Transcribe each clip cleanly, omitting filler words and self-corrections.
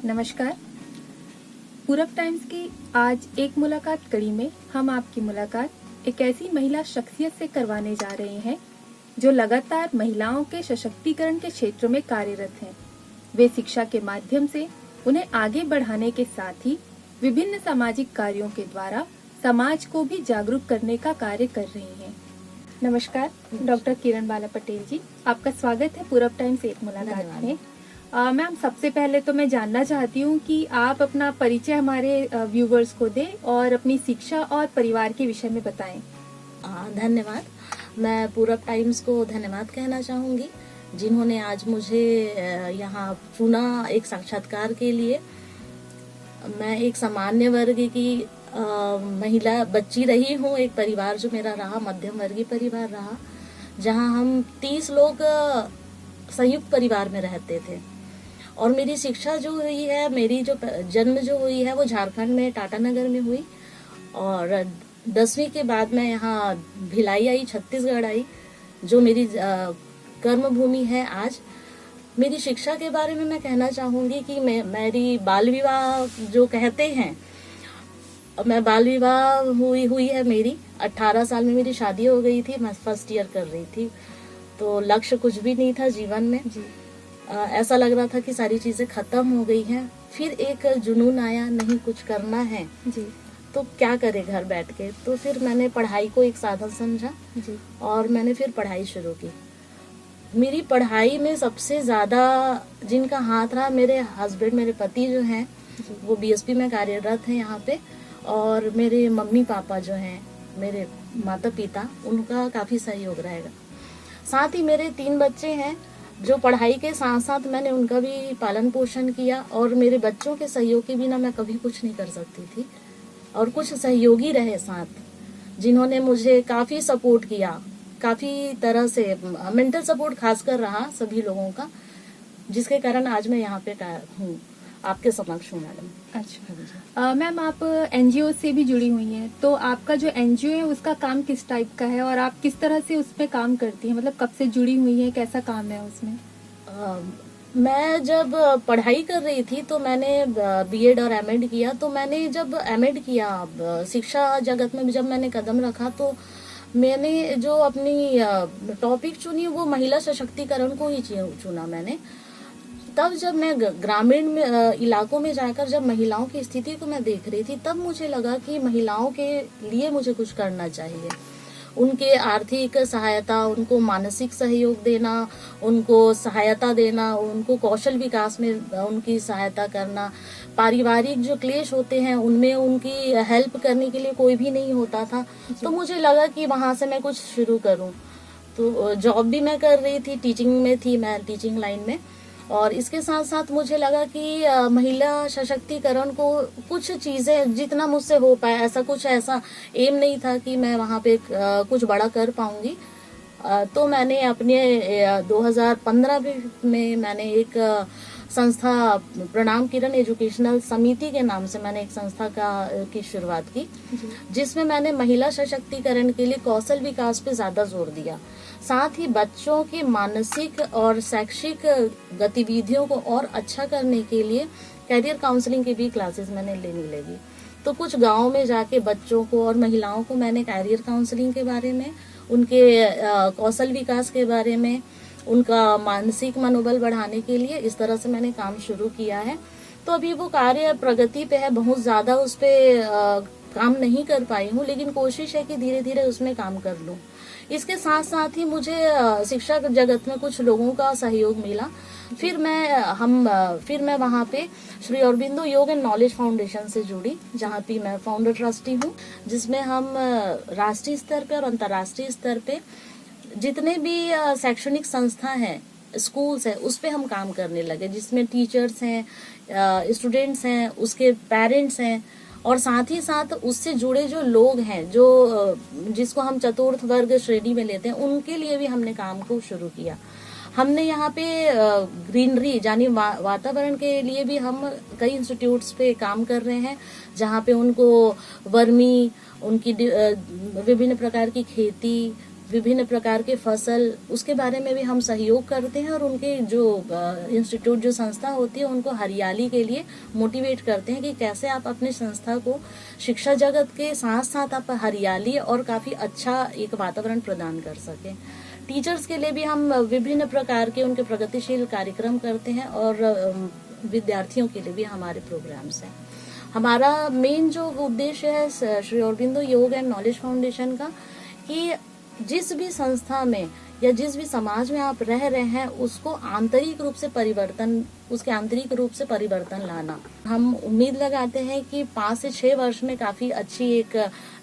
नमस्कार। पूरब टाइम्स की आज एक मुलाकात कड़ी में हम आपकी मुलाकात एक ऐसी महिला शख्सियत से करवाने जा रहे हैं जो लगातार महिलाओं के सशक्तिकरण के क्षेत्र में कार्यरत हैं। वे शिक्षा के माध्यम से उन्हें आगे बढ़ाने के साथ ही विभिन्न सामाजिक कार्यों के द्वारा समाज को भी जागरूक करने का कार्य कर रही हैं। नमस्कार डॉक्टर किरण बाला पटेल जी, आपका स्वागत है पूरब टाइम्स एक मुलाकात में। मैम, सबसे पहले तो मैं जानना चाहती हूँ कि आप अपना परिचय हमारे व्यूवर्स को दें और अपनी शिक्षा और परिवार के विषय में बताएं। धन्यवाद। मैं पूरब टाइम्स को धन्यवाद कहना चाहूँगी जिन्होंने आज मुझे यहाँ चुना एक साक्षात्कार के लिए। मैं एक सामान्य वर्ग की महिला बच्ची रही हूँ। एक परिवार जो मेरा रहा मध्यम वर्गीय परिवार रहा, जहाँ हम 30 लोग संयुक्त परिवार में रहते थे। और मेरी शिक्षा जो हुई है, मेरी जो जन्म जो हुई है वो झारखंड में टाटानगर में हुई। और 10वीं के बाद मैं यहाँ भिलाई आई, छत्तीसगढ़ आई, जो मेरी कर्म भूमि है आज। मेरी शिक्षा के बारे में मैं कहना चाहूँगी कि मेरी बाल विवाह जो कहते हैं, मैं बाल विवाह हुई है मेरी। 18 साल में मेरी शादी हो गई थी। मैं फर्स्ट ईयर कर रही थी, तो लक्ष्य कुछ भी नहीं था जीवन में जी। ऐसा लग रहा था कि सारी चीजें खत्म हो गई हैं। फिर एक जुनून आया, नहीं कुछ करना है जी, तो क्या करे घर बैठ के। तो फिर मैंने पढ़ाई को एक साधन समझा जी, और मैंने फिर पढ़ाई शुरू की। मेरी पढ़ाई में सबसे ज्यादा जिनका हाथ रहा, मेरे हस्बैंड, मेरे पति जो हैं वो बीएसपी में कार्यरत हैं यहाँ पे। और मेरे मम्मी पापा जो हैं, मेरे माता पिता, उनका काफी सहयोग रहेगा। साथ ही मेरे 3 बच्चे हैं जो पढ़ाई के साथ साथ मैंने उनका भी पालन पोषण किया। और मेरे बच्चों के सहयोग के बिना मैं कभी कुछ नहीं कर सकती थी। और कुछ सहयोगी रहे साथ, जिन्होंने मुझे काफी सपोर्ट किया, काफी तरह से मेंटल सपोर्ट खासकर रहा सभी लोगों का, जिसके कारण आज मैं यहाँ पे हूँ, आपके समक्ष हूँ मैडम। अच्छा मैम, आप एनजीओ से भी जुड़ी हुई हैं, तो आपका जो एनजीओ है उसका काम किस टाइप का है और आप किस तरह से उसमें काम करती हैं? मतलब कब से जुड़ी हुई हैं, कैसा काम है उसमें? मैं जब पढ़ाई कर रही थी तो मैंने बीएड और एमएड किया। तो मैंने जब एमएड किया, शिक्षा जगत में जब मैंने कदम रखा, तो मैंने जो अपनी टॉपिक चुनी वो महिला सशक्तिकरण को ही चुना मैंने। तब जब मैं ग्रामीण इलाकों में जाकर जब महिलाओं की स्थिति को मैं देख रही थी, तब मुझे लगा कि महिलाओं के लिए मुझे कुछ करना चाहिए। उनके आर्थिक सहायता, उनको मानसिक सहयोग देना, उनको सहायता देना, उनको कौशल विकास में उनकी सहायता करना। पारिवारिक जो क्लेश होते हैं उनमें उनकी हेल्प करने के लिए कोई भी नहीं होता था। तो मुझे लगा कि वहां से मैं कुछ शुरू करूं। तो जॉब भी मैं कर रही थी, टीचिंग में थी मैं, टीचिंग लाइन में। और इसके साथ साथ मुझे लगा कि महिला सशक्तिकरण को कुछ चीजें जितना मुझसे हो पाए, ऐसा एम नहीं था कि मैं वहाँ पे कुछ बड़ा कर पाऊंगी। तो मैंने अपने 2015 में मैंने एक संस्था, प्रणाम किरण एजुकेशनल समिति के नाम से मैंने एक संस्था की शुरुआत की, जिसमें मैंने महिला सशक्तिकरण के लिए कौशल विकास पे ज्यादा जोर दिया। साथ ही बच्चों की मानसिक और शैक्षिक गतिविधियों को और अच्छा करने के लिए कैरियर काउंसलिंग की भी क्लासेस मैंने लेने लगी। तो कुछ गाँव में जाके बच्चों को और महिलाओं को मैंने कैरियर काउंसलिंग के बारे में, उनके कौशल विकास के बारे में, उनका मानसिक मनोबल बढ़ाने के लिए इस तरह से मैंने काम शुरू किया है। तो अभी वो कार्य प्रगति पे है, बहुत ज्यादा उस पर काम नहीं कर पाई हूँ, लेकिन कोशिश है कि धीरे धीरे उसमें काम कर लूँ। इसके साथ साथ ही मुझे शिक्षा जगत में कुछ लोगों का सहयोग मिला। फिर मैं वहाँ पे श्री अरबिंदो योग एंड नॉलेज फाउंडेशन से जुड़ी, जहाँ पे मैं फाउंडर ट्रस्टी हूँ, जिसमें हम राष्ट्रीय स्तर पे और अंतर्राष्ट्रीय स्तर पे जितने भी शैक्षणिक संस्था हैं, स्कूल्स हैं, उस पे हम काम करने लगे, जिसमें टीचर्स हैं, स्टूडेंट्स हैं, उसके पेरेंट्स हैं, और साथ ही साथ उससे जुड़े जो लोग हैं, जिसको हम चतुर्थ वर्ग श्रेणी में लेते हैं, उनके लिए भी हमने काम को शुरू किया। हमने यहाँ पे ग्रीनरी यानी वातावरण के लिए भी हम कई इंस्टीट्यूट्स पे काम कर रहे हैं, जहाँ पे उनको वर्मी, उनकी विभिन्न प्रकार की खेती, विभिन्न प्रकार के फसल, उसके बारे में भी हम सहयोग करते हैं और उनके जो इंस्टीट्यूट जो संस्था होती है उनको हरियाली के लिए मोटिवेट करते हैं कि कैसे आप अपनी संस्था को शिक्षा जगत के साथ साथ आप हरियाली और काफ़ी अच्छा एक वातावरण प्रदान कर सकें। टीचर्स के लिए भी हम विभिन्न प्रकार के उनके प्रगतिशील कार्यक्रम करते हैं और विद्यार्थियों के लिए भी हमारे प्रोग्राम्स हैं। हमारा मेन जो उद्देश्य है श्री अरबिंदो योग एंड नॉलेज फाउंडेशन का, कि जिस भी संस्था में या जिस भी समाज में आप रह रहे हैं उसको आंतरिक रूप से परिवर्तन, उसके आंतरिक रूप से परिवर्तन लाना। हम उम्मीद लगाते हैं कि 5 से 6 वर्ष में काफी अच्छी एक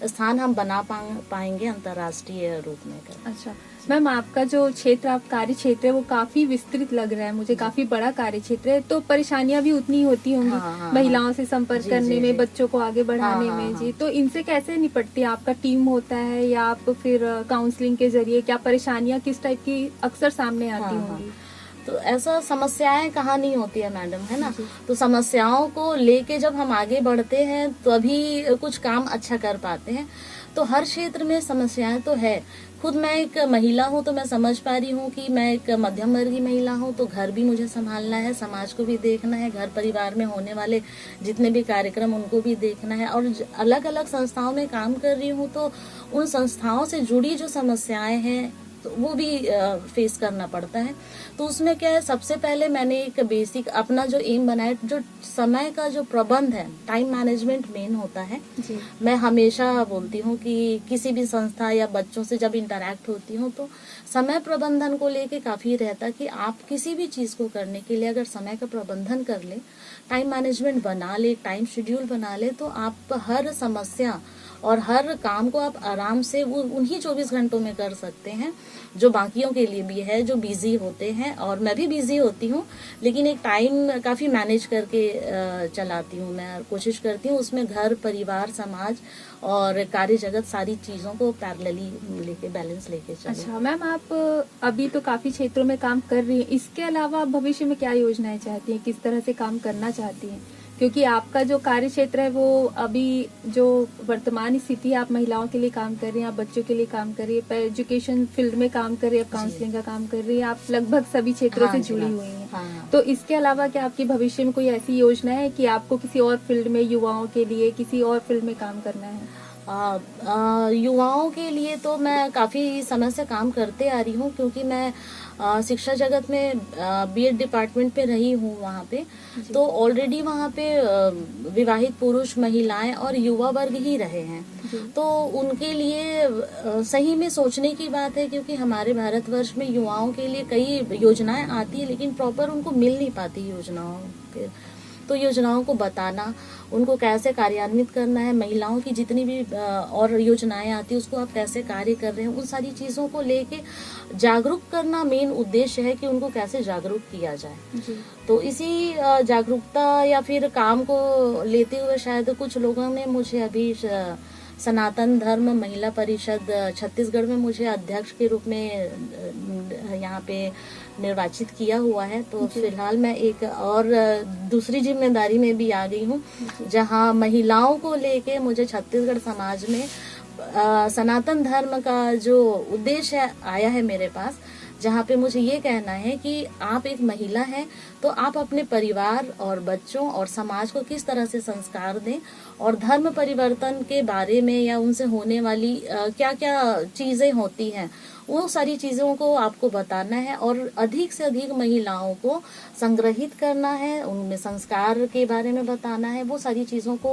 स्थान हम बना पाएंगे अंतर्राष्ट्रीय रूप में। अच्छा मैम, आपका जो क्षेत्र, आप कार्य क्षेत्र है वो काफी विस्तृत लग रहा है मुझे, काफी बड़ा कार्य क्षेत्र है, तो परेशानियां भी उतनी होती होंगी। हाँ, महिलाओं से संपर्क करने में, बच्चों को आगे बढ़ाने में। जी, तो इनसे कैसे निपटती है? आपका टीम होता है या आप फिर काउंसलिंग के जरिए, क्या परेशानियां किस टाइप की अक्सर सामने आती होंगी? तो ऐसा समस्याएं कहाँ नहीं होती है मैडम, है ना। तो समस्याओं को लेके जब हम आगे बढ़ते हैं तो अभी कुछ काम अच्छा कर पाते हैं। तो हर क्षेत्र में समस्याएं तो है। खुद मैं एक महिला हूँ तो मैं समझ पा रही हूँ कि मैं एक मध्यम वर्गीय महिला हूँ, तो घर भी मुझे संभालना है, समाज को भी देखना है, घर परिवार में होने वाले जितने भी कार्यक्रम उनको भी देखना है, और अलग अलग संस्थाओं में काम कर रही हूँ तो उन संस्थाओं से जुड़ी जो समस्याएं हैं तो वो भी फेस करना पड़ता है। तो उसमें क्या है, सबसे पहले मैंने एक बेसिक अपना जो एम बनाया, जो समय का जो प्रबंध है, टाइम मैनेजमेंट मेन होता है जी। मैं हमेशा बोलती हूँ कि किसी भी संस्था या बच्चों से जब इंटरेक्ट होती हूँ तो समय प्रबंधन को लेके काफी रहता कि आप किसी भी चीज को करने के लिए अगर समय का प्रबंधन कर ले, टाइम मैनेजमेंट बना ले, टाइम शेड्यूल बना ले, तो आप हर समस्या और हर काम को आप आराम से वो उन्हीं 24 घंटों में कर सकते हैं, जो बाकियों के लिए भी है, जो बिजी होते हैं। और मैं भी बिजी होती हूँ, लेकिन एक टाइम काफ़ी मैनेज करके चलाती हूँ। मैं कोशिश करती हूँ उसमें घर परिवार समाज और कार्य जगत सारी चीज़ों को पैरेलली लेके बैलेंस लेके चलूं। अच्छा मैम, आप अभी तो काफ़ी क्षेत्रों में काम कर रही हैं, इसके अलावा आप भविष्य में क्या योजनाएं चाहती हैं, किस तरह से काम करना चाहती हैं? क्योंकि आपका जो कार्य क्षेत्र है वो अभी जो वर्तमान स्थिति है, आप महिलाओं के लिए काम कर रही हैं, आप बच्चों के लिए काम कर रही है, एजुकेशन फील्ड में काम कर रही है, आप काउंसलिंग का काम कर रही है, आप लगभग सभी क्षेत्रों से जुड़ी हुई हैं। तो इसके अलावा क्या आपकी भविष्य में कोई ऐसी योजना है कि आपको किसी और फील्ड में, युवाओं के लिए किसी और फील्ड में काम करना है? युवाओं के लिए तो मैं काफ़ी समय से काम करते आ रही हूँ, क्योंकि मैं शिक्षा जगत में बीएड डिपार्टमेंट पे रही हूँ वहाँ पे। तो ऑलरेडी वहाँ पे विवाहित पुरुष, महिलाएं और युवा वर्ग ही रहे हैं। तो उनके लिए सही में सोचने की बात है, क्योंकि हमारे भारतवर्ष में युवाओं के लिए कई योजनाएं आती है लेकिन प्रॉपर उनको मिल नहीं पाती योजनाओं के। तो योजनाओं को बताना, उनको कैसे कार्यान्वित करना है, महिलाओं की जितनी भी और योजनाएं आती है उसको आप कैसे कार्य कर रहे हैं, उन सारी चीज़ों को लेके जागरूक करना मेन उद्देश्य है कि उनको कैसे जागरूक किया जाए जी। तो इसी जागरूकता या फिर काम को लेते हुए शायद कुछ लोगों ने मुझे अभी सनातन धर्म महिला परिषद छत्तीसगढ़ में मुझे अध्यक्ष के रूप में यहाँ पे निर्वाचित किया हुआ है। तो फिलहाल मैं एक और दूसरी जिम्मेदारी में भी आ गई हूँ, जहाँ महिलाओं को लेके मुझे छत्तीसगढ़ समाज में सनातन धर्म का जो उद्देश्य आया है मेरे पास, जहाँ पे मुझे ये कहना है कि आप एक महिला हैं तो आप अपने परिवार और बच्चों और समाज को किस तरह से संस्कार दें, और धर्म परिवर्तन के बारे में या उनसे होने वाली क्या क्या चीज़ें होती हैं वो सारी चीज़ों को आपको बताना है, और अधिक से अधिक महिलाओं को संग्रहित करना है, उनमें संस्कार के बारे में बताना है। वो सारी चीज़ों को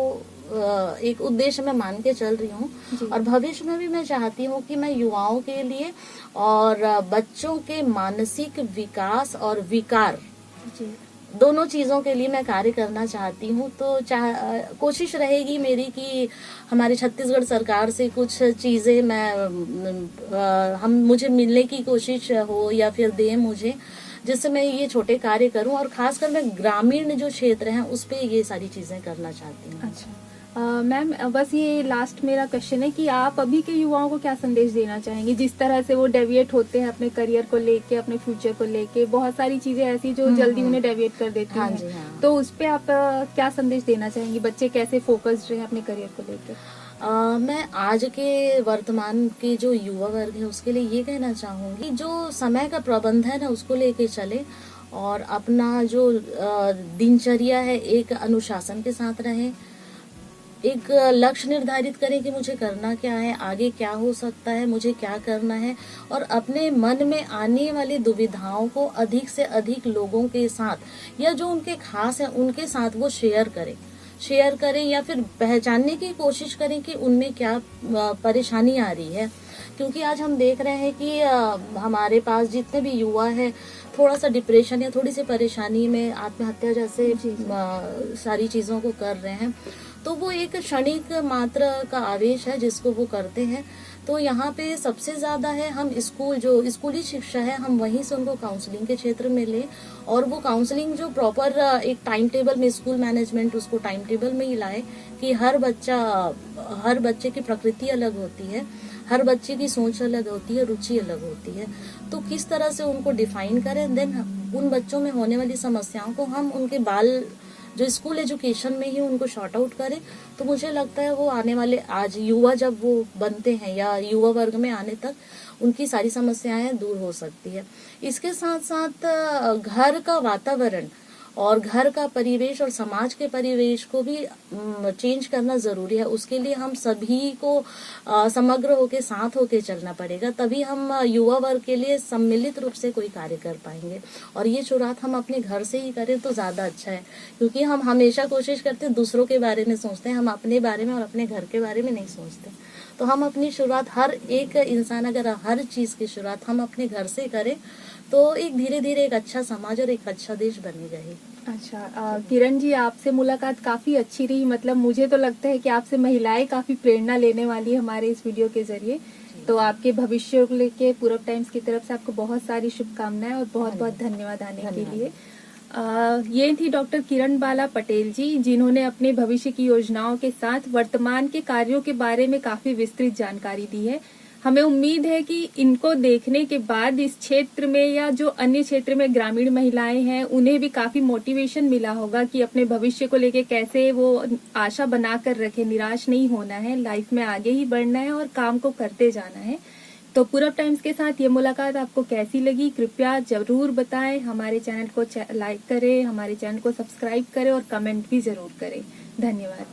एक उद्देश्य मैं मान के चल रही हूँ। और भविष्य में भी मैं चाहती हूँ कि मैं युवाओं के लिए और बच्चों के मानसिक विकास और विकार दोनों चीज़ों के लिए मैं कार्य करना चाहती हूँ। तो कोशिश रहेगी मेरी कि हमारी छत्तीसगढ़ सरकार से कुछ चीज़ें मुझे मिलने की कोशिश हो या फिर दे मुझे, जिससे मैं ये छोटे कार्य करूँ, और खासकर मैं ग्रामीण जो क्षेत्र हैं उस पे ये सारी चीज़ें करना चाहती हूँ। अच्छा मैम, बस ये लास्ट मेरा क्वेश्चन है कि आप अभी के युवाओं को क्या संदेश देना चाहेंगे, जिस तरह से वो डेविएट होते हैं अपने करियर को लेके, अपने फ्यूचर को लेके, बहुत सारी चीजें ऐसी जो जल्दी उन्हें डेविएट कर देती हैं। तो उस पे आप क्या संदेश देना चाहेंगे, बच्चे कैसे फोकस्ड रहे अपने करियर को लेके? मैं आज के वर्तमान के जो युवा वर्ग है उसके लिए ये कहना चाहूँगी, जो समय का प्रबंधन है उसको लेके चले और अपना जो दिनचर्या है एक अनुशासन के साथ रहें। एक लक्ष्य निर्धारित करें कि मुझे करना क्या है, आगे क्या हो सकता है, मुझे क्या करना है, और अपने मन में आने वाली दुविधाओं को अधिक से अधिक लोगों के साथ या जो उनके खास है उनके साथ वो शेयर करें या फिर पहचानने की कोशिश करें कि उनमें क्या परेशानी आ रही है। क्योंकि आज हम देख रहे हैं कि हमारे पास जितने भी युवा है थोड़ा सा डिप्रेशन या थोड़ी सी परेशानी में आत्महत्या जैसे सारी चीज़ों को कर रहे हैं, तो वो एक क्षणिक मात्र का आवेश है जिसको वो करते हैं। तो यहाँ पे सबसे ज़्यादा है हम जो स्कूली शिक्षा है हम वहीं से उनको काउंसलिंग के क्षेत्र में लें, और वो काउंसलिंग जो प्रॉपर एक टाइम टेबल में, स्कूल मैनेजमेंट उसको टाइम टेबल में ही लाए कि हर बच्चे की प्रकृति अलग होती है, हर बच्चे की सोच अलग होती है, रुचि अलग होती है, तो किस तरह से उनको डिफाइन करें, देन उन बच्चों में होने वाली समस्याओं को हम उनके जो स्कूल एजुकेशन में ही उनको शॉर्ट आउट करें। तो मुझे लगता है वो आने वाले आज युवा जब वो बनते हैं या युवा वर्ग में आने तक उनकी सारी समस्याएं दूर हो सकती है। इसके साथ साथ घर का वातावरण और घर का परिवेश और समाज के परिवेश को भी चेंज करना जरूरी है। उसके लिए हम सभी को समग्र होके साथ होके चलना पड़ेगा, तभी हम युवा वर्ग के लिए सम्मिलित रूप से कोई कार्य कर पाएंगे। और ये शुरुआत हम अपने घर से ही करें तो ज्यादा अच्छा है, क्योंकि हम हमेशा कोशिश करते हैं दूसरों के बारे में सोचते हैं, हम अपने बारे में और अपने घर के बारे में नहीं सोचते। तो हम अपनी शुरुआत, हर एक इंसान अगर हर चीज की शुरुआत हम अपने घर से करें तो एक धीरे धीरे एक अच्छा समाज और एक अच्छा देश बनेगा ही। अच्छा, किरण जी, आपसे मुलाकात काफी अच्छी रही। मतलब मुझे तो लगता है कि आपसे महिलाएं काफी प्रेरणा लेने वाली है हमारे इस वीडियो के जरिए। तो आपके भविष्य को लेके पूरब टाइम्स की तरफ से आपको बहुत सारी शुभकामनाएं और बहुत बहुत धन्यवाद आने के लिए। ये थी डॉक्टर किरण बाला पटेल जी, जिन्होंने अपने भविष्य की योजनाओं के साथ वर्तमान के कार्यों के बारे में काफी विस्तृत जानकारी दी है। हमें उम्मीद है कि इनको देखने के बाद इस क्षेत्र में या जो अन्य क्षेत्र में ग्रामीण महिलाएं हैं उन्हें भी काफी मोटिवेशन मिला होगा कि अपने भविष्य को लेके कैसे वो आशा बनाकर रखे, निराश नहीं होना है, लाइफ में आगे ही बढ़ना है और काम को करते जाना है। तो पूरब टाइम्स के साथ ये मुलाकात आपको कैसी लगी कृपया जरूर बताएं। हमारे चैनल को लाइक करें, हमारे चैनल को सब्सक्राइब करें और कमेंट भी जरूर करें। धन्यवाद।